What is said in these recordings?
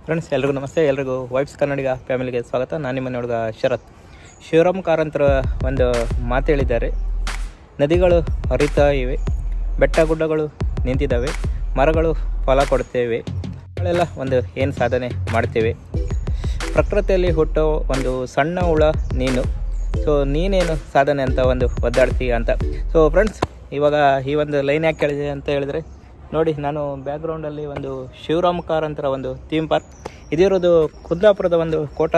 Friends ಎಲ್ರಿಗೂ ನಮಸ್ತೆ. ಎಲ್ರಿಗೂ ವೈಬ್ಸ್ ಕನ್ನಡಿಗ ಫ್ಯಾಮಿಲಿಗೆ ಸ್ವಾಗತ. ನಾನು ನಿಮ್ಮ ಹುಡುಗ ಶರತ್. ಶಿವರಾಮ್ ಕಾರಂತರ ಒಂದು ಮಾತು ಹೇಳಿದ್ದಾರೆ. ನದಿಗಳು ಹರಿತಾ ಇವೆ, ಬೆಟ್ಟ ಗುಡ್ಡಗಳು ನಿಂತಿದ್ದಾವೆ, ಮರಗಳು ಫಲ ಕೊಡ್ತೇವೆ, ಗಳೆಲ್ಲ ಒಂದು ಏನು ಸಾಧನೆ ಮಾಡ್ತೇವೆ. ಪ್ರಕೃತಿಯಲ್ಲಿ ಹುಟ್ಟೋ ಒಂದು ಸಣ್ಣ ಹುಳ ನೀನು, ಸೊ ನೀನೇನು ಸಾಧನೆ ಅಂತ ಒಂದು ಒದ್ದಾಡ್ತೀಯ ಅಂತ. ಸೊ ಫ್ರೆಂಡ್ಸ್, ಇವಾಗ ಈ ಒಂದು ಲೈನ್ ಯಾಕೆ ಕೇಳಿದೆ ಅಂತ ಹೇಳಿದರೆ, ನೋಡಿ, ನಾನು ಬ್ಯಾಕ್ಗ್ರೌಂಡಲ್ಲಿ ಒಂದು ಶಿವರಾಮ್ ಕಾರಂತರ ಒಂದು ಥೀಮ್ ಪಾರ್ಕ್ ಇದಿರೋದು ಕುಂದಾಪುರದ ಒಂದು ಕೋಟ,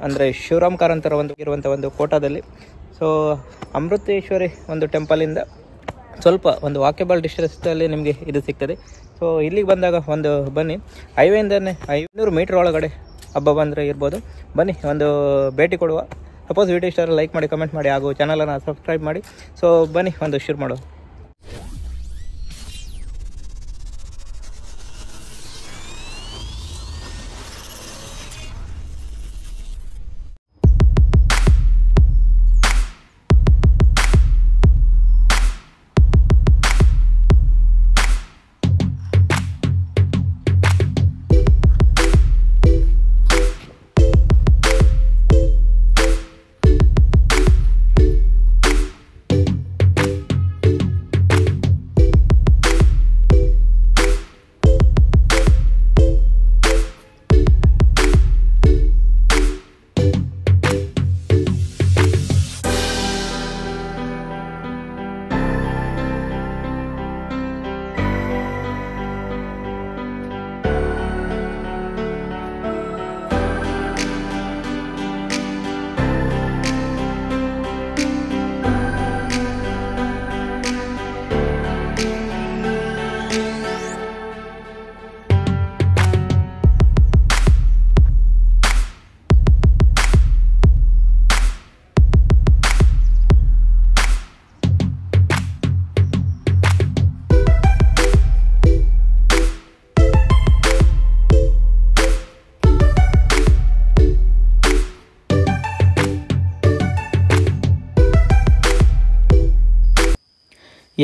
ಅಂದರೆ ಶಿವರಾಮ್ ಕಾರಂತರ ಒಂದು ಇರುವಂಥ ಒಂದು ಕೋಟದಲ್ಲಿ. ಸೊ ಅಮೃತೇಶ್ವರಿ ಒಂದು ಟೆಂಪಲಿಂದ ಸ್ವಲ್ಪ ಒಂದು ವಾಕೇಬಲ್ ಡಿಸ್ಟೆನ್ಸಲ್ಲಿ ನಿಮಗೆ ಇದು ಸಿಗ್ತದೆ. ಸೊ ಇಲ್ಲಿಗೆ ಬಂದಾಗ ಒಂದು ಬನ್ನಿ, ಹೈವೇಯಿಂದನೇ 500 ಮೀಟ್ರ್ ಒಳಗಡೆ ಹಬ್ಬ ಬಂದರೆ ಇರ್ಬೋದು. ಬನ್ನಿ ಒಂದು ಭೇಟಿ ಕೊಡುವ. ಸಪೋಸ್ ವಿಡಿಯೋ ಇಷ್ಟ ಲೈಕ್ ಮಾಡಿ, ಕಮೆಂಟ್ ಮಾಡಿ, ಹಾಗೂ ಚಾನಲನ್ನು ಸಬ್ಸ್ಕ್ರೈಬ್ ಮಾಡಿ. ಸೊ ಬನ್ನಿ ಒಂದು ಶುರು ಮಾಡುವ.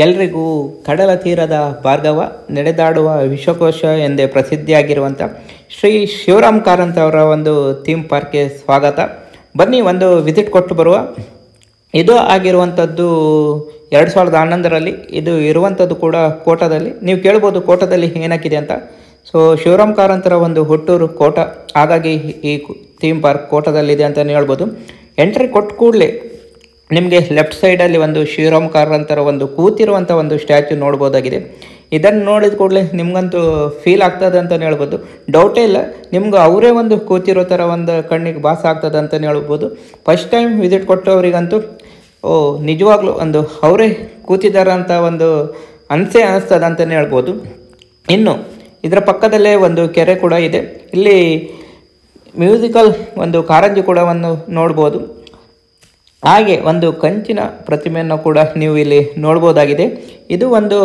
ಎಲ್ರಿಗೂ ಕಡಲ ತೀರದ ಭಾರ್ಗವ, ನಡೆದಾಡುವ ವಿಶ್ವಕೋಶ ಎಂದೇ ಪ್ರಸಿದ್ಧಿಯಾಗಿರುವಂಥ ಶ್ರೀ ಶಿವರಾಮ್ ಕಾರಂತ ಅವರ ಒಂದು ಥೀಮ್ ಪಾರ್ಕ್ಗೆ ಸ್ವಾಗತ. ಬನ್ನಿ ಒಂದು ವಿಸಿಟ್ ಕೊಟ್ಟು ಬರುವ. ಇದು ಆಗಿರುವಂಥದ್ದು 2011ರಲ್ಲಿ. ಇದು ಇರುವಂಥದ್ದು ಕೂಡ ಕೋಟದಲ್ಲಿ. ನೀವು ಕೇಳ್ಬೋದು ಕೋಟದಲ್ಲಿ ಏನಾಗಿದೆ ಅಂತ. ಸೊ ಶಿವರಾಮ್ ಕಾರಂತರ ಒಂದು ಹುಟ್ಟೂರು ಕೋಟ, ಹಾಗಾಗಿ ಈ ಥೀಮ್ ಪಾರ್ಕ್ ಕೋಟದಲ್ಲಿದೆ ಅಂತಲೇ ಹೇಳ್ಬೋದು. ಎಂಟ್ರಿ ಕೊಟ್ಟ ಕೂಡಲೇ ನಿಮಗೆ ಲೆಫ್ಟ್ ಸೈಡಲ್ಲಿ ಒಂದು ಶಿವರಾಮ್ ಕಾರಂತರ ಒಂದು ಕೂತಿರುವಂಥ ಒಂದು ಸ್ಟ್ಯಾಚ್ಯು ನೋಡ್ಬೋದಾಗಿದೆ. ಇದನ್ನು ನೋಡಿದ ಕೂಡಲೇ ನಿಮಗಂತೂ ಫೀಲ್ ಆಗ್ತದೆ ಅಂತಲೇ ಹೇಳ್ಬೋದು. ಡೌಟೇ ಇಲ್ಲ, ನಿಮ್ಗೆ ಅವರೇ ಒಂದು ಕೂತಿರೋ ಥರ ಒಂದು ಕಣ್ಣಿಗೆ ಭಾಸ ಆಗ್ತದೆ ಅಂತಲೇ ಹೇಳ್ಬೋದು. ಫಸ್ಟ್ ಟೈಮ್ ವಿಸಿಟ್ ಕೊಟ್ಟವರಿಗಂತೂ ನಿಜವಾಗ್ಲೂ ಒಂದು ಅವರೇ ಕೂತಿದ್ದಾರೆ ಅಂತ ಒಂದು ಅನಿಸ್ತದೆ ಅಂತಲೇ ಹೇಳ್ಬೋದು. ಇನ್ನು ಇದರ ಪಕ್ಕದಲ್ಲೇ ಒಂದು ಕೆರೆ ಕೂಡ ಇದೆ. ಇಲ್ಲಿ ಮ್ಯೂಸಿಕಲ್ ಒಂದು ಕಾರಂಜಿ ಕೂಡ ಒಂದು ನೋಡ್ಬೋದು. ಹಾಗೆ ಒಂದು ಕಂಚಿನ ಪ್ರತಿಮೆಯನ್ನು ಕೂಡ ನೀವು ಇಲ್ಲಿ ನೋಡ್ಬೋದಾಗಿದೆ. ಇದು ಒಂದು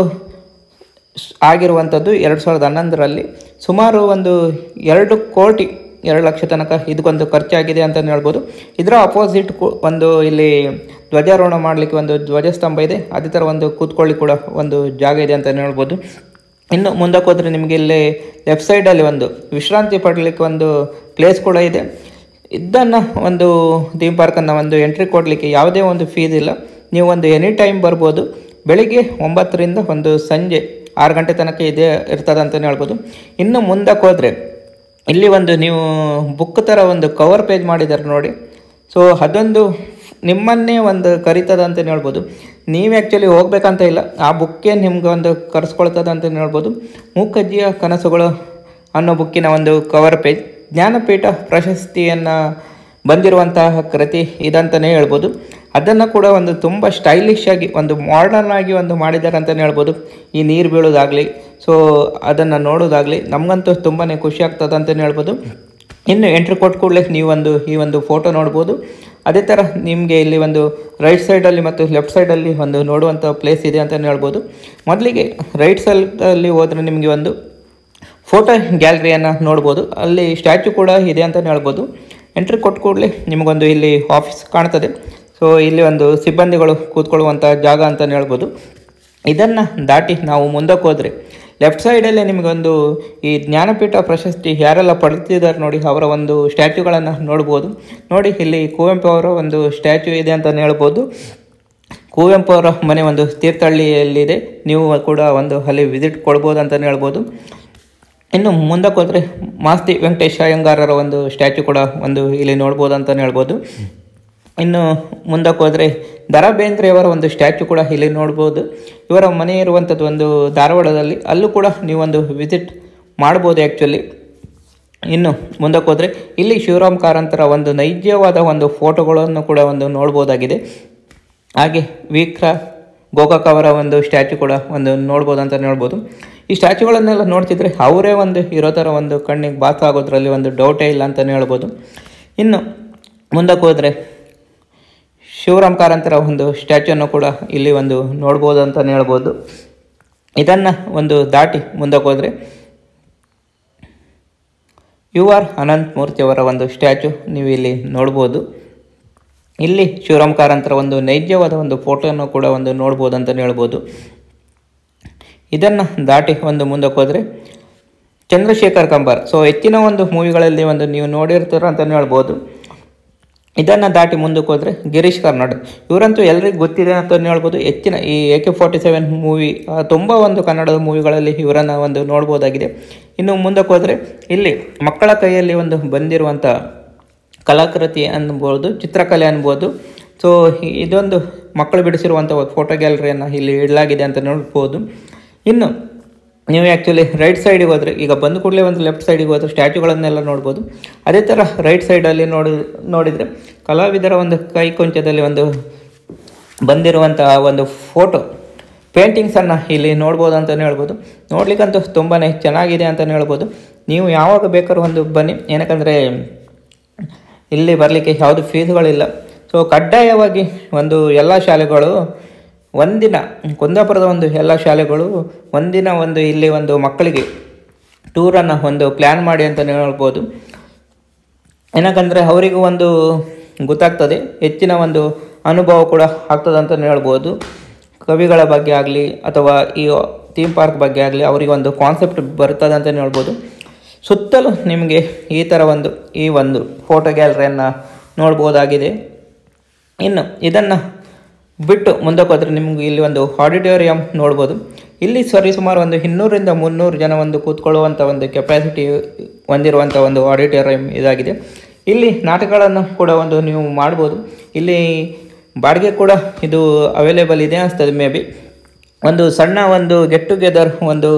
ಆಗಿರುವಂಥದ್ದು 2011ರಲ್ಲಿ. ಸುಮಾರು ಒಂದು 2 ಕೋಟಿ 2 ಲಕ್ಷ ತನಕ ಇದಕ್ಕೊಂದು ಖರ್ಚಾಗಿದೆ ಅಂತಲೇ ಹೇಳ್ಬೋದು. ಇದರ ಅಪೋಸಿಟ್ ಒಂದು ಇಲ್ಲಿ ಧ್ವಜಾರೋಹಣ ಮಾಡಲಿಕ್ಕೆ ಒಂದು ಧ್ವಜಸ್ತಂಭ ಇದೆ. ಅದೇ ಥರ ಒಂದು ಕೂತ್ಕೊಳ್ಳಿ ಕೂಡ ಒಂದು ಜಾಗ ಇದೆ ಅಂತಲೇ ಹೇಳ್ಬೋದು. ಇನ್ನು ಮುಂದಕ್ಕೆ ಹೋದರೆ ನಿಮಗೆ ಇಲ್ಲಿ ಲೆಫ್ಟ್ ಸೈಡಲ್ಲಿ ಒಂದು ವಿಶ್ರಾಂತಿ ಪಡಲಿಕ್ಕೆ ಒಂದು ಪ್ಲೇಸ್ ಕೂಡ ಇದೆ. ಇದನ್ನು ಒಂದು ಥೀಮ್ ಪಾರ್ಕನ್ನು ಒಂದು ಎಂಟ್ರಿ ಕೊಡಲಿಕ್ಕೆ ಯಾವುದೇ ಒಂದು ಫೀಸ್ ಇಲ್ಲ. ನೀವು ಒಂದು ಎನಿ ಟೈಮ್ ಬರ್ಬೋದು. ಬೆಳಿಗ್ಗೆ 9ರಿಂದ ಒಂದು ಸಂಜೆ 6 ಗಂಟೆ ತನಕ ಇರ್ತದೆ ಅಂತಲೇ ಹೇಳ್ಬೋದು. ಇನ್ನು ಮುಂದಕ್ಕೆ ಹೋದರೆ ಇಲ್ಲಿ ಒಂದು ನೀವು ಬುಕ್ ಥರ ಒಂದು ಕವರ್ ಪೇಜ್ ಮಾಡಿದ್ದಾರೆ ನೋಡಿ. ಸೊ ಅದೊಂದು ನಿಮ್ಮನ್ನೇ ಒಂದು ಕರೀತದೆ ಅಂತಲೇ ಹೇಳ್ಬೋದು. ನೀವು ಆ್ಯಕ್ಚುಲಿ ಹೋಗ್ಬೇಕಂತ ಇಲ್ಲ, ಆ ಬುಕ್ಕೇ ನಿಮ್ಗೆ ಒಂದು ಕರೆಸ್ಕೊಳ್ತದೆ ಅಂತಲೇ ಹೇಳ್ಬೋದು. ಮೂಕಜ್ಜಿಯ ಕನಸುಗಳು ಅನ್ನೋ ಬುಕ್ಕಿನ ಒಂದು ಕವರ್ ಪೇಜ್. ಜ್ಞಾನಪೀಠ ಪ್ರಶಸ್ತಿಯನ್ನು ಬಂದಿರುವಂತಹ ಕೃತಿ ಇದಂತಲೇ ಹೇಳ್ಬೋದು. ಅದನ್ನು ಕೂಡ ಒಂದು ತುಂಬ ಸ್ಟೈಲಿಶ್ ಆಗಿ ಒಂದು ಮಾಡರ್ನ್ ಆಗಿ ಒಂದು ಮಾಡಿದ್ದಾರೆ ಅಂತಲೇ ಹೇಳ್ಬೋದು. ಈ ನೀರು ಬೀಳೋದಾಗಲಿ, ಸೊ ಅದನ್ನು ನೋಡೋದಾಗಲಿ ನಮಗಂತೂ ತುಂಬಾ ಖುಷಿ ಆಗ್ತದೆ ಅಂತಲೇ ಹೇಳ್ಬೋದು. ಇನ್ನು ಎಂಟ್ರಿ ಕೊಟ್ಟ ಕೂಡಲೇ ನೀವು ಈ ಒಂದು ಫೋಟೋ ನೋಡ್ಬೋದು. ಅದೇ ಥರ ನಿಮಗೆ ಇಲ್ಲಿ ಒಂದು ರೈಟ್ ಸೈಡಲ್ಲಿ ಮತ್ತು ಲೆಫ್ಟ್ ಸೈಡಲ್ಲಿ ಒಂದು ನೋಡುವಂಥ ಪ್ಲೇಸ್ ಇದೆ ಅಂತಲೇ ಹೇಳ್ಬೋದು. ಮೊದಲಿಗೆ ರೈಟ್ ಸೈಡಲ್ಲಿ ಹೋದರೆ ನಿಮಗೆ ಒಂದು ಫೋಟೋ ಗ್ಯಾಲರಿಯನ್ನು ನೋಡ್ಬೋದು. ಅಲ್ಲಿ ಸ್ಟ್ಯಾಚ್ಯು ಕೂಡ ಇದೆ ಅಂತಲೇ ಹೇಳ್ಬೋದು. ಎಂಟ್ರಿ ಕೊಟ್ಟ ಕೂಡಲೇ ನಿಮಗೊಂದು ಇಲ್ಲಿ ಆಫೀಸ್ ಕಾಣ್ತದೆ. ಸೊ ಇಲ್ಲಿ ಒಂದು ಸಿಬ್ಬಂದಿಗಳು ಕೂತ್ಕೊಳ್ಳುವಂಥ ಜಾಗ ಅಂತಲೇ ಹೇಳ್ಬೋದು. ಇದನ್ನು ದಾಟಿ ನಾವು ಮುಂದಕ್ಕೆ ಹೋದರೆ ಲೆಫ್ಟ್ ಸೈಡಲ್ಲೇ ನಿಮಗೊಂದು ಈ ಜ್ಞಾನಪೀಠ ಪ್ರಶಸ್ತಿ ಯಾರೆಲ್ಲ ಪಡೆದಿದ್ದಾರೆ ನೋಡಿ ಅವರ ಒಂದು ಸ್ಟ್ಯಾಚ್ಯೂಗಳನ್ನು ನೋಡ್ಬೋದು. ನೋಡಿ ಇಲ್ಲಿ ಕುವೆಂಪು ಅವರ ಒಂದು ಸ್ಟ್ಯಾಚ್ಯೂ ಇದೆ ಅಂತಲೇ ಹೇಳ್ಬೋದು. ಕುವೆಂಪು ಅವರ ಮನೆ ಒಂದು ತೀರ್ಥಹಳ್ಳಿಯಲ್ಲಿದೆ, ನೀವು ಕೂಡ ಒಂದು ಅಲ್ಲಿ ವಿಸಿಟ್ ಕೊಡ್ಬೋದು ಅಂತಲೇ ಹೇಳ್ಬೋದು. ಇನ್ನು ಮುಂದಕ್ಕೆ ಹೋದರೆ ಮಾಸ್ತಿ ವೆಂಕಟೇಶ ಅಯ್ಯಂಗಾರರ ಒಂದು ಸ್ಟ್ಯಾಚ್ಯೂ ಕೂಡ ಒಂದು ಇಲ್ಲಿ ನೋಡ್ಬೋದು ಅಂತಲೇ ಹೇಳ್ಬೋದು. ಇನ್ನು ಮುಂದಕ್ಕೆ ಹೋದರೆ ದ.ರಾ ಬೇಂದ್ರೆಯವರ ಒಂದು ಸ್ಟ್ಯಾಚ್ಯೂ ಕೂಡ ಇಲ್ಲಿ ನೋಡ್ಬೋದು. ಇವರ ಮನೆ ಇರುವಂಥದ್ದು ಒಂದು ಧಾರವಾಡದಲ್ಲಿ, ಅಲ್ಲೂ ಕೂಡ ನೀವೊಂದು ವಿಸಿಟ್ ಮಾಡ್ಬೋದು ಆ್ಯಕ್ಚುಲಿ. ಇನ್ನು ಮುಂದಕ್ಕೆ ಹೋದರೆ ಇಲ್ಲಿ ಶಿವರಾಮ್ ಕಾರಂತರ ಒಂದು ನೈಜವಾದ ಒಂದು ಫೋಟೋಗಳನ್ನು ಕೂಡ ಒಂದು ನೋಡ್ಬೋದಾಗಿದೆ. ಹಾಗೆ ವಿಕ್ರ ಗೋಕಾಕ್ ಅವರ ಒಂದು ಸ್ಟ್ಯಾಚ್ಯೂ ಕೂಡ ಒಂದು ನೋಡ್ಬೋದು ಅಂತ ಹೇಳ್ಬೋದು. ಈ ಸ್ಟ್ಯಾಚ್ಯೂಗಳನ್ನೆಲ್ಲ ನೋಡ್ತಿದ್ರೆ ಅವರೇ ಒಂದು ಇರೋ ಥರ ಒಂದು ಕಣ್ಣಿಗೆ ಬಾತ್ ಆಗೋದ್ರಲ್ಲಿ ಒಂದು ಡೌಟೇ ಇಲ್ಲ ಅಂತಲೇ ಹೇಳ್ಬೋದು. ಇನ್ನು ಮುಂದಕ್ಕೆ ಹೋದರೆ ಶಿವರಾಮ್ ಕಾರಂತರ ಒಂದು ಸ್ಟ್ಯಾಚ್ಯೂನ್ನು ಕೂಡ ಇಲ್ಲಿ ಒಂದು ನೋಡ್ಬೋದು ಅಂತಲೇ ಹೇಳ್ಬೋದು. ಇದನ್ನು ಒಂದು ದಾಟಿ ಮುಂದಕ್ಕೆ ಹೋದರೆ ಯು ಆರ್ ಅನಂತಮೂರ್ತಿಯವರ ಒಂದು ಸ್ಟ್ಯಾಚ್ಯೂ ನೀವು ಇಲ್ಲಿ ನೋಡ್ಬೋದು. ಇಲ್ಲಿ ಶಿವರಾಮ್ ಕಾರಂತರ ಒಂದು ನೈಜವಾದ ಒಂದು ಫೋಟೋವನ್ನು ಕೂಡ ಒಂದು ನೋಡ್ಬೋದು ಅಂತಲೇ ಹೇಳ್ಬೋದು. ಇದನ್ನು ದಾಟಿ ಒಂದು ಮುಂದಕ್ಕೆ ಹೋದರೆ ಚಂದ್ರಶೇಖರ್ ಕಂಬಾರ್, ಸೊ ಹೆಚ್ಚಿನ ಒಂದು ಮೂವಿಗಳಲ್ಲಿ ಒಂದು ನೀವು ನೋಡಿರ್ತೀರ ಅಂತಲೇ ಹೇಳ್ಬೋದು. ಇದನ್ನು ದಾಟಿ ಮುಂದಕ್ಕೆ ಹೋದರೆ ಗಿರೀಶ್ ಕಾರ್ನಾಡ್, ಇವರಂತೂ ಎಲ್ರಿಗೂ ಗೊತ್ತಿದೆ ಅಂತಲೇ ಹೇಳ್ಬೋದು. ಹೆಚ್ಚಿನ ಈ AK-47 ಮೂವಿ ತುಂಬ ಒಂದು ಕನ್ನಡದ ಮೂವಿಗಳಲ್ಲಿ ಇವರನ್ನು ಒಂದು ನೋಡ್ಬೋದಾಗಿದೆ. ಇನ್ನು ಮುಂದಕ್ಕೆ ಹೋದರೆ ಇಲ್ಲಿ ಮಕ್ಕಳ ಕೈಯಲ್ಲಿ ಒಂದು ಬಂದಿರುವಂಥ ಕಲಾಕೃತಿ ಅನ್ಬೋದು, ಚಿತ್ರಕಲೆ ಅನ್ಬೋದು. ಸೊ ಇದೊಂದು ಮಕ್ಕಳು ಬಿಡಿಸಿರುವಂಥ ಫೋಟೋ ಗ್ಯಾಲರಿಯನ್ನು ಇಲ್ಲಿ ಇಡಲಾಗಿದೆ ಅಂತ ನೋಡ್ಬೋದು. ಇನ್ನು ನೀವು ಆ್ಯಕ್ಚುಲಿ ರೈಟ್ ಸೈಡಿಗೆ ಹೋದರೆ, ಈಗ ಬಂದು ಕೂಡಲೇ ಒಂದು ಲೆಫ್ಟ್ ಸೈಡಿಗೆ ಹೋದರೆ ಸ್ಟ್ಯಾಚ್ಯೂಗಳನ್ನೆಲ್ಲ ನೋಡ್ಬೋದು. ಅದೇ ಥರ ರೈಟ್ ಸೈಡಲ್ಲಿ ನೋಡಿದರೆ ಕಲಾವಿದರ ಒಂದು ಕೈ ಕೊಂಚದಲ್ಲಿ ಒಂದು ಬಂದಿರುವಂತಹ ಒಂದು ಫೋಟೋ ಪೇಂಟಿಂಗ್ಸನ್ನು ಇಲ್ಲಿ ನೋಡ್ಬೋದು ಅಂತಲೇ ಹೇಳ್ಬೋದು. ನೋಡ್ಲಿಕ್ಕಂತೂ ತುಂಬಾ ಚೆನ್ನಾಗಿದೆ ಅಂತಲೇ ಹೇಳ್ಬೋದು. ನೀವು ಯಾವಾಗ ಬೇಕಾದ್ರೂ ಒಂದು ಬನ್ನಿ, ಏನಕ್ಕಂದರೆ ಇಲ್ಲಿ ಬರಲಿಕ್ಕೆ ಯಾವುದು ಫೀಸ್ಗಳಿಲ್ಲ. ಸೊ ಕಡ್ಡಾಯವಾಗಿ ಒಂದು ಎಲ್ಲ ಶಾಲೆಗಳು ಒಂದಿನ, ಕುಂದಾಪುರದ ಒಂದು ಎಲ್ಲ ಶಾಲೆಗಳು ಒಂದಿನ ಒಂದು ಇಲ್ಲಿ ಒಂದು ಮಕ್ಕಳಿಗೆ ಟೂರನ್ನು ಒಂದು ಪ್ಲ್ಯಾನ್ ಮಾಡಿ ಅಂತಲೇ ಹೇಳ್ಬೋದು. ಏನಕ್ಕಂದರೆ ಅವರಿಗೂ ಒಂದು ಗೊತ್ತಾಗ್ತದೆ, ಹೆಚ್ಚಿನ ಒಂದು ಅನುಭವ ಕೂಡ ಆಗ್ತದೆ ಅಂತಲೇ ಹೇಳ್ಬೋದು. ಕವಿಗಳ ಬಗ್ಗೆ ಆಗಲಿ ಅಥವಾ ಈ ಥೀಮ್ ಪಾರ್ಕ್ ಬಗ್ಗೆ ಆಗಲಿ ಅವರಿಗೆ ಒಂದು ಕಾನ್ಸೆಪ್ಟ್ ಬರ್ತದೆ ಅಂತಲೇ ಹೇಳ್ಬೋದು. ಸುತ್ತಲೂ ನಿಮಗೆ ಈ ಥರ ಈ ಒಂದು ಫೋಟೋ ಗ್ಯಾಲರಿಯನ್ನು ನೋಡ್ಬೋದಾಗಿದೆ. ಇನ್ನು ಇದನ್ನು ಬಿಟ್ಟು ಮುಂದಕ್ಕೆ ಹೋದರೆ ನಿಮಗೆ ಇಲ್ಲಿ ಒಂದು ಆಡಿಟೋರಿಯಂ ನೋಡ್ಬೋದು. ಇಲ್ಲಿ ಸುಮಾರು ಒಂದು 200ರಿಂದ 300 ಜನ ಒಂದು ಕೂತ್ಕೊಳ್ಳುವಂಥ ಒಂದು ಕೆಪಾಸಿಟಿ ಹೊಂದಿರುವಂಥ ಒಂದು ಆಡಿಟೋರಿಯಂ ಇದಾಗಿದೆ. ಇಲ್ಲಿ ನಾಟಕಗಳನ್ನು ಕೂಡ ಒಂದು ನೀವು ಮಾಡ್ಬೋದು. ಇಲ್ಲಿ ಬಾಡಿಗೆ ಕೂಡ ಇದು ಅವೈಲೇಬಲ್ ಇದೆ ಅನಿಸ್ತದೆ. ಮೇ ಬಿ ಒಂದು ಸಣ್ಣ ಒಂದು ಗೆಟ್ ಟುಗೆದರ್ ಒಂದು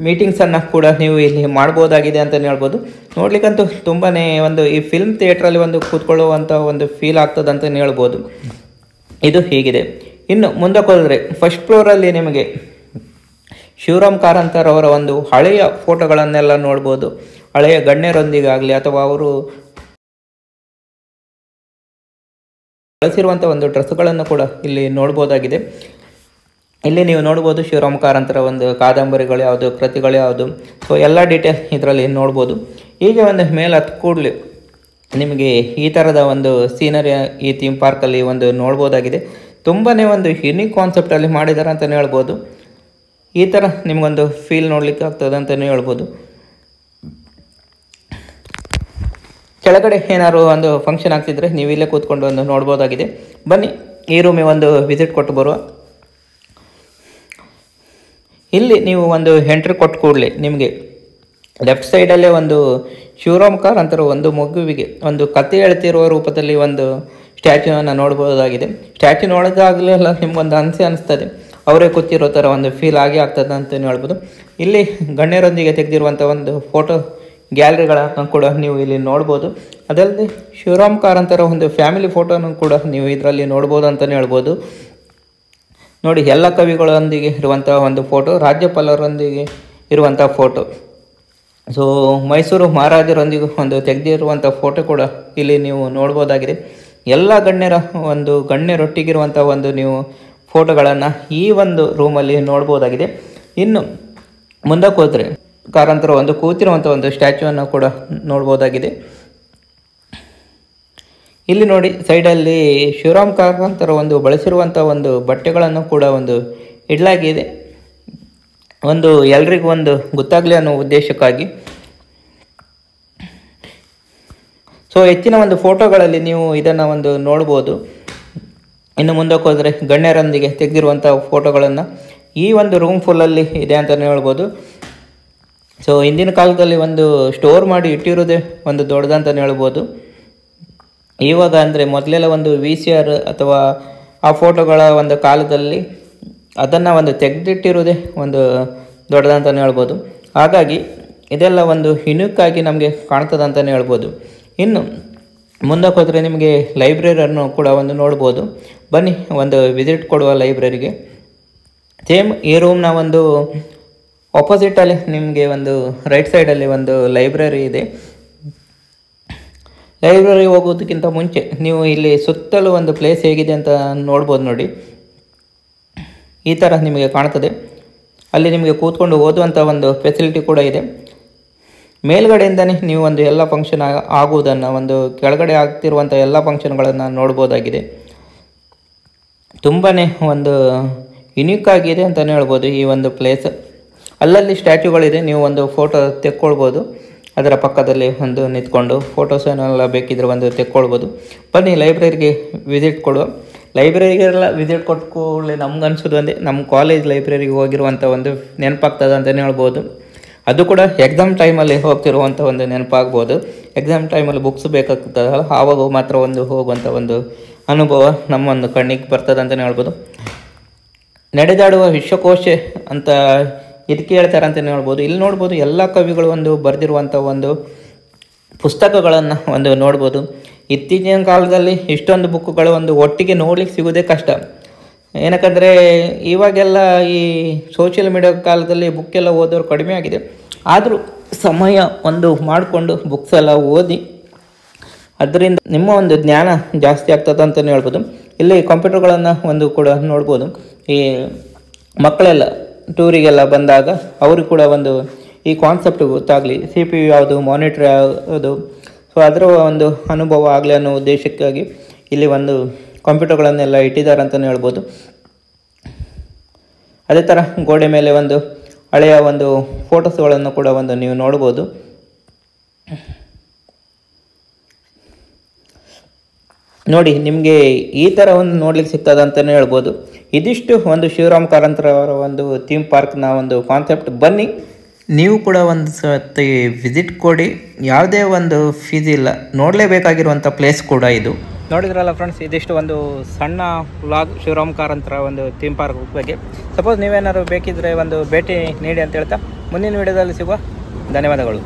ಮೀಟಿಂಗ್ಸನ್ನು ಕೂಡ ನೀವು ಇಲ್ಲಿ ಮಾಡ್ಬೋದಾಗಿದೆ ಅಂತಲೇ ಹೇಳ್ಬೋದು. ನೋಡ್ಲಿಕ್ಕಂತೂ ತುಂಬಾ ಒಂದು ಈ ಫಿಲ್ಮ್ ಥಿಯೇಟ್ರಲ್ಲಿ ಒಂದು ಕೂತ್ಕೊಳ್ಳುವಂಥ ಒಂದು ಫೀಲ್ ಆಗ್ತದೆ ಅಂತಲೇ ಹೇಳ್ಬೋದು. ಇದು ಹೀಗಿದೆ. ಇನ್ನು ಮುಂದಕ್ಕೆ ಹೋದರೆ ಫಸ್ಟ್ ಫ್ಲೋರಲ್ಲಿ ನಿಮಗೆ ಶಿವರಾಮ್ ಕಾರಂತರವರ ಒಂದು ಹಳೆಯ ಫೋಟೋಗಳನ್ನೆಲ್ಲ ನೋಡ್ಬೋದು. ಹಳೆಯ ಗಣ್ಯರೊಂದಿಗಾಗಲಿ ಅಥವಾ ಅವರು ಬಳಸಿರುವಂಥ ಒಂದು ಡ್ರೆಸ್ಗಳನ್ನು ಕೂಡ ಇಲ್ಲಿ ನೋಡ್ಬೋದಾಗಿದೆ. ಇಲ್ಲಿ ನೀವು ನೋಡ್ಬೋದು ಶಿವರಾಮ್ ಕಾರಂತರ ಒಂದು ಕಾದಂಬರಿಗಳು ಯಾವುದು, ಕೃತಿಗಳು ಯಾವುದು, ಸೊ ಎಲ್ಲ ಡೀಟೇಲ್ ಇದರಲ್ಲಿ ನೋಡ್ಬೋದು. ಈಗ ಒಂದು ಮೇಲೆ ಹತ್ತು ಕೂಡಲೇ ನಿಮಗೆ ಈ ಥರದ ಒಂದು ಸೀನರಿ ಈ ಥೀಮ್ ಪಾರ್ಕಲ್ಲಿ ಒಂದು ನೋಡ್ಬೋದಾಗಿದೆ. ತುಂಬಾ ಒಂದು ಯುನೀಕ್ ಕಾನ್ಸೆಪ್ಟಲ್ಲಿ ಮಾಡಿದ್ದಾರೆ ಅಂತಲೇ ಹೇಳ್ಬೋದು. ಈ ಥರ ನಿಮಗೊಂದು ಫೀಲ್ ನೋಡಲಿಕ್ಕೆ ಆಗ್ತದೆ ಅಂತಲೇ ಹೇಳ್ಬೋದು. ಕೆಳಗಡೆ ಏನಾದ್ರು ಒಂದು ಫಂಕ್ಷನ್ ಆಗ್ತಿದ್ರೆ ನೀವು ಇಲ್ಲೇ ಕೂತ್ಕೊಂಡು ಒಂದು ನೋಡ್ಬೋದಾಗಿದೆ. ಬನ್ನಿ ಈ ರೂಮಿಗೆ ಒಂದು ವಿಸಿಟ್ ಕೊಟ್ಟು ಬರುವ. ಇಲ್ಲಿ ನೀವು ಒಂದು ಎಂಟ್ರಿ ಕೊಟ್ಟು ಕೂಡಲೇ ನಿಮಗೆ ಲೆಫ್ಟ್ ಸೈಡಲ್ಲೇ ಒಂದು ಶಿವರಾಮ್ ಕಾರಂತರ ಒಂದು ಮಗುವಿಗೆ ಒಂದು ಕತೆ ಹೇಳ್ತಿರುವ ರೂಪದಲ್ಲಿ ಒಂದು ಸ್ಟ್ಯಾಚ್ಯೂವನ್ನು ನೋಡ್ಬೋದಾಗಿದೆ. ಸ್ಟ್ಯಾಚ್ಯೂ ನೋಡೋದಾಗಲೆಲ್ಲ ನಿಮ್ಗೊಂದು ಅನಿಸ್ತದೆ ಅವರೇ ಕೂತಿರೋ ಥರ ಒಂದು ಫೀಲ್ ಆಗಿ ಆಗ್ತದೆ ಅಂತಲೇ ಹೇಳ್ಬೋದು. ಇಲ್ಲಿ ಗಣ್ಯರೊಂದಿಗೆ ತೆಗೆದಿರುವಂಥ ಒಂದು ಫೋಟೋ ಗ್ಯಾಲರಿಗಳನ್ನು ಕೂಡ ನೀವು ಇಲ್ಲಿ ನೋಡ್ಬೋದು. ಅದಲ್ಲದೆ ಶಿವರಾಮ್ ಕಾರಂತರ ಒಂದು ಫ್ಯಾಮಿಲಿ ಫೋಟೋನು ಕೂಡ ನೀವು ಇದರಲ್ಲಿ ನೋಡ್ಬೋದು ಅಂತಲೇ ಹೇಳ್ಬೋದು. ನೋಡಿ, ಎಲ್ಲ ಕವಿಗಳೊಂದಿಗೆ ಇರುವಂಥ ಒಂದು ಫೋಟೋ, ರಾಜ್ಯಪಾಲರೊಂದಿಗೆ ಇರುವಂಥ ಫೋಟೋ, ಸೊ ಮೈಸೂರು ಮಹಾರಾಜರೊಂದಿಗೆ ಒಂದು ತೆಗೆದಿರುವಂಥ ಫೋಟೋ ಕೂಡ ಇಲ್ಲಿ ನೀವು ನೋಡ್ಬೋದಾಗಿದೆ. ಎಲ್ಲ ಗಣ್ಯರೊಟ್ಟಿಗಿರುವಂಥ ಒಂದು ನೀವು ಫೋಟೋಗಳನ್ನು ಈ ಒಂದು ರೂಮಲ್ಲಿ ನೋಡ್ಬೋದಾಗಿದೆ. ಇನ್ನು ಮುಂದಕ್ಕೆ ಹೋದರೆ ಕಾರಂತರ ಒಂದು ಕೂತಿರುವಂಥ ಒಂದು ಸ್ಟ್ಯಾಚ್ಯೂವನ್ನು ಕೂಡ ನೋಡ್ಬೋದಾಗಿದೆ. ಇಲ್ಲಿ ನೋಡಿ ಸೈಡಲ್ಲಿ ಶಿವರಾಮ್ ಕಾರಂತರ ಒಂದು ಬಳಸಿರುವಂಥ ಒಂದು ಬಟ್ಟೆಗಳನ್ನು ಕೂಡ ಒಂದು ಇಡಲಾಗಿದೆ. ಒಂದು ಎಲ್ರಿಗೂ ಒಂದು ಗೊತ್ತಾಗಲಿ ಅನ್ನೋ ಉದ್ದೇಶಕ್ಕಾಗಿ. ಸೊ ಹೆಚ್ಚಿನ ಒಂದು ಫೋಟೋಗಳಲ್ಲಿ ನೀವು ಇದನ್ನು ಒಂದು ನೋಡ್ಬೋದು. ಇನ್ನು ಮುಂದಕ್ಕೆ ಹೋದರೆ ಗಣ್ಯರೊಂದಿಗೆ ತೆಗೆದಿರುವಂಥ ಫೋಟೋಗಳನ್ನು ಈ ಒಂದು ರೂಮ್ ಫುಲ್ಲಲ್ಲಿ ಇದೆ ಅಂತಲೇ ಹೇಳ್ಬೋದು. ಸೊ ಹಿಂದಿನ ಕಾಲದಲ್ಲಿ ಒಂದು ಸ್ಟೋರ್ ಮಾಡಿ ಇಟ್ಟಿರೋದೇ ಒಂದು ದೊಡ್ಡದಂತಲೇ ಹೇಳ್ಬೋದು. ಇವಾಗ ಅಂದರೆ ಮೊದಲೆಲ್ಲ ಒಂದು VCR ಅಥವಾ ಆ ಫೋಟೋಗಳ ಒಂದು ಕಾಲದಲ್ಲಿ ಅದನ್ನು ಒಂದು ತೆಗೆದಿಟ್ಟಿರೋದೇ ಒಂದು ದೊಡ್ಡದಂತಲೇ ಹೇಳ್ಬೋದು. ಹಾಗಾಗಿ ಇದೆಲ್ಲ ಒಂದು ಯುನಿಕ್ಕಾಗಿ ನಮಗೆ ಕಾಣ್ತದೆ ಅಂತಲೇ ಹೇಳ್ಬೋದು. ಇನ್ನು ಮುಂದಕ್ಕೆ ಹೋದರೆ ನಿಮಗೆ ಲೈಬ್ರರಿಯನ್ನು ಕೂಡ ಒಂದು ನೋಡ್ಬೋದು. ಬನ್ನಿ ಒಂದು ವಿಸಿಟ್ ಕೊಡುವ ಲೈಬ್ರರಿಗೆ. ಸೇಮ್ ಈ ರೂಮ್ನ ಒಂದು ಆಪೋಸಿಟಲ್ಲಿ ನಿಮಗೆ ಒಂದು ರೈಟ್ ಸೈಡಲ್ಲಿ ಒಂದು ಲೈಬ್ರರಿ ಇದೆ. ಲೈಬ್ರರಿ ಹೋಗೋದಕ್ಕಿಂತ ಮುಂಚೆ ನೀವು ಇಲ್ಲಿ ಸುತ್ತಲೂ ಒಂದು ಪ್ಲೇಸ್ ಹೇಗಿದೆ ಅಂತ ನೋಡ್ಬೋದು. ನೋಡಿ, ಈ ಥರ ನಿಮಗೆ ಕಾಣ್ತದೆ. ಅಲ್ಲಿ ನಿಮಗೆ ಕೂತ್ಕೊಂಡು ಓದುವಂಥ ಒಂದು ಫೆಸಿಲಿಟಿ ಕೂಡ ಇದೆ. ಮೇಲ್ಗಡೆಯಿಂದನೇ ನೀವು ಒಂದು ಎಲ್ಲ ಫಂಕ್ಷನ್ ಆಗುವುದನ್ನು, ಒಂದು ಕೆಳಗಡೆ ಆಗ್ತಿರುವಂಥ ಎಲ್ಲ ಫಂಕ್ಷನ್ಗಳನ್ನು ನೋಡ್ಬೋದಾಗಿದೆ. ತುಂಬಾ ಒಂದು ಯುನಿಕ್ ಆಗಿದೆ ಅಂತಲೇ ಹೇಳ್ಬೋದು ಈ ಒಂದು ಪ್ಲೇಸ್. ಅಲ್ಲಲ್ಲಿ ಸ್ಟ್ಯಾಚ್ಯೂಗಳಿದೆ, ನೀವು ಒಂದು ಫೋಟೋ ತೆಕ್ಕೊಳ್ಬೋದು. ಅದರ ಪಕ್ಕದಲ್ಲಿ ಒಂದು ನಿಂತ್ಕೊಂಡು ಫೋಟೋಸನ್ನೆಲ್ಲ ಬೇಕಿದ್ರೆ ಒಂದು ತೆಕ್ಕೊಳ್ಬೋದು. ಬನ್ನಿ ಲೈಬ್ರರಿಗೆ ವಿಸಿಟ್ ಕೊಡುವ. ಲೈಬ್ರರಿಗೆಲ್ಲ ವಿಸಿಟ್ ಕೊಟ್ಟು ಕೂಡಲೇ ನಮ್ಗೆ ಅನಿಸೋದು ಒಂದೇ, ನಮ್ಮ ಕಾಲೇಜ್ ಲೈಬ್ರರಿಗೆ ಹೋಗಿರುವಂಥ ಒಂದು ನೆನಪಾಗ್ತದೆ ಅಂತಲೇ ಹೇಳ್ಬೋದು. ಅದು ಕೂಡ ಎಕ್ಸಾಮ್ ಟೈಮಲ್ಲಿ ಹೋಗ್ತಿರುವಂಥ ಒಂದು ನೆನಪಾಗ್ಬೋದು. ಎಕ್ಸಾಮ್ ಟೈಮಲ್ಲಿ ಬುಕ್ಸ್ ಬೇಕಾಗ್ತದಲ್ಲ, ಆವಾಗ ಮಾತ್ರ ಒಂದು ಹೋಗುವಂಥ ಒಂದು ಅನುಭವ ನಮ್ಮೊಂದು ಕಣ್ಣಿಗೆ ಬರ್ತದೆ ಅಂತಲೇ ಹೇಳ್ಬೋದು. ನಡೆದಾಡುವ ವಿಶ್ವಕೋಶ ಅಂತ ಇದಕ್ಕೆ ಹೇಳ್ತಾರೆ ಅಂತಲೇ ಹೇಳ್ಬೋದು. ಇಲ್ಲಿ ನೋಡ್ಬೋದು ಎಲ್ಲ ಕವಿಗಳು ಒಂದು ಬರೆದಿರುವಂಥ ಒಂದು ಪುಸ್ತಕಗಳನ್ನು ಒಂದು ನೋಡ್ಬೋದು. ಇತ್ತೀಚಿನ ಕಾಲದಲ್ಲಿ ಇಷ್ಟೊಂದು ಬುಕ್ಗಳು ಒಂದು ಒಟ್ಟಿಗೆ ನೋಡ್ಲಿಕ್ಕೆ ಸಿಗೋದೇ ಕಷ್ಟ. ಏನಕ್ಕಂದರೆ ಇವಾಗೆಲ್ಲ ಈ ಸೋಷಿಯಲ್ ಮೀಡಿಯಾ ಕಾಲದಲ್ಲಿ ಬುಕ್ಕೆಲ್ಲ ಓದೋರು ಕಡಿಮೆ ಆಗಿದೆ. ಆದರೂ ಸಮಯ ಒಂದು ಮಾಡಿಕೊಂಡು ಬುಕ್ಸ್ ಎಲ್ಲ ಓದಿ ಅದರಿಂದ ನಿಮ್ಮ ಒಂದು ಜ್ಞಾನ ಜಾಸ್ತಿ ಆಗ್ತದೆ ಅಂತಲೇ ಹೇಳ್ಬೋದು. ಇಲ್ಲಿ ಕಂಪ್ಯೂಟರ್ಗಳನ್ನು ಒಂದು ಕೂಡ ನೋಡ್ಬೋದು. ಈ ಮಕ್ಕಳೆಲ್ಲ ಟೂರಿಗೆಲ್ಲ ಬಂದಾಗ ಅವ್ರಿಗೆ ಕೂಡ ಒಂದು ಈ ಕಾನ್ಸೆಪ್ಟ್ ಗೊತ್ತಾಗಲಿ, CPU ಯಾವುದು, ಮಾನಿಟ್ರ್ ಯಾವುದು, ಸೊ ಅದರ ಒಂದು ಅನುಭವ ಆಗಲಿ ಅನ್ನೋ ಉದ್ದೇಶಕ್ಕಾಗಿ ಇಲ್ಲಿ ಒಂದು ಕಂಪ್ಯೂಟರ್ಗಳನ್ನೆಲ್ಲ ಇಟ್ಟಿದ್ದಾರೆ ಅಂತಲೇ ಹೇಳ್ಬೋದು. ಅದೇ ಥರ ಗೋಡೆ ಮೇಲೆ ಒಂದು ಹಳೆಯ ಒಂದು ಫೋಟೋಸ್ಗಳನ್ನು ಕೂಡ ಒಂದು ನೀವು ನೋಡ್ಬೋದು. ನೋಡಿ, ನಿಮಗೆ ಈ ಥರ ಒಂದು ನೋಡ್ಲಿಕ್ಕೆ ಸಿಗ್ತದೆ ಅಂತಲೇ ಹೇಳ್ಬೋದು. ಇದಿಷ್ಟು ಒಂದು ಶಿವರಾಮ್ ಕಾರಂತರವರ ಒಂದು ಥೀಮ್ ಪಾರ್ಕ್ನ ಒಂದು ಕಾನ್ಸೆಪ್ಟ್. ಬನ್ನಿ ನೀವು ಕೂಡ ಒಂದು ಸತಿ ವಿಸಿಟ್ ಕೊಡಿ. ಯಾವುದೇ ಒಂದು ಫೀಸ್ ಇಲ್ಲ, ನೋಡಲೇಬೇಕಾಗಿರುವಂಥ ಪ್ಲೇಸ್ ಕೂಡ ಇದು. ನೋಡಿದ್ರಲ್ಲ ಫ್ರೆಂಡ್ಸ್, ಇದಿಷ್ಟು ಒಂದು ಸಣ್ಣ ವ್ಲಾಗ್ ಶಿವರಾಮ್ ಕಾರಂತರ ಒಂದು ಥೀಮ್ ಪಾರ್ಕ್ ಬಗ್ಗೆ. ಸಪೋಸ್ ನೀವೇನಾದ್ರು ಬೇಕಿದ್ರೆ ಒಂದು ಭೇಟಿ ನೀಡಿ ಅಂತ ಹೇಳ್ತಾ ಮುಂದಿನ ವಿಡಿಯೋದಲ್ಲಿ ಸಿಗುವ. ಧನ್ಯವಾದಗಳು.